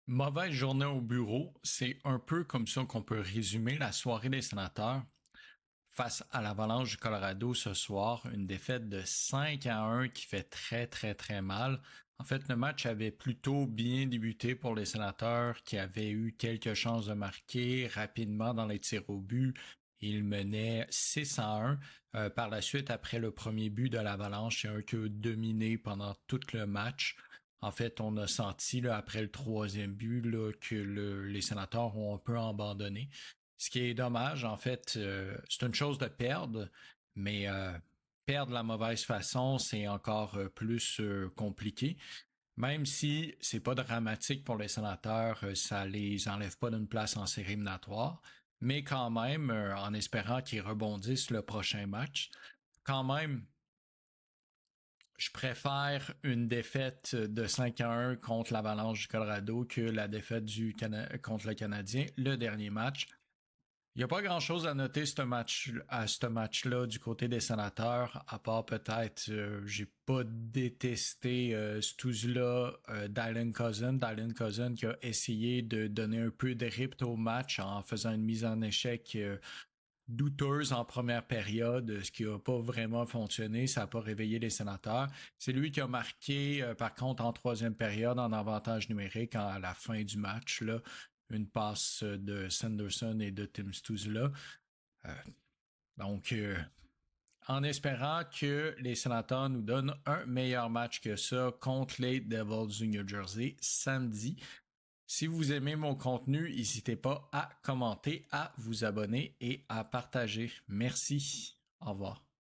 Mauvaise journée au bureau, c'est un peu comme ça qu'on peut résumer la soirée des sénateurs face à l'Avalanche du Colorado ce soir. Une défaite de 5-1 qui fait très très très mal. En fait, le match avait plutôt bien débuté pour les sénateurs qui avaient eu quelques chances de marquer rapidement dans les tirs au but. Ils menaient 6-1. Par la suite, après le premier but de l'Avalanche, c'est un que dominé pendant tout le match. En fait, on a senti là, après le troisième but là, que les sénateurs ont un peu abandonné. Ce qui est dommage, en fait, c'est une chose de perdre, mais perdre de la mauvaise façon, c'est encore plus compliqué. Même si c'est pas dramatique pour les sénateurs, ça les enlève pas d'une place en série éliminatoire, mais quand même, en espérant qu'ils rebondissent le prochain match, quand même, je préfère une défaite de 5-1 contre l'Avalanche du Colorado que la défaite contre le Canadien, le dernier match. Il n'y a pas grand-chose à noter à ce match-là du côté des sénateurs, à part peut-être, j'ai pas détesté Stuzla, Dylan Cousin qui a essayé de donner un peu de rythme au match en faisant une mise en échec douteuse en première période, ce qui n'a pas vraiment fonctionné, ça n'a pas réveillé les sénateurs. C'est lui qui a marqué, par contre, en troisième période, en avantage numérique, à la fin du match, là, une passe de Sanderson et de Tim Stuzla. Euh, donc, en espérant que les sénateurs nous donnent un meilleur match que ça contre les Devils du New Jersey samedi. Si vous aimez mon contenu, n'hésitez pas à commenter, à vous abonner et à partager. Merci. Au revoir.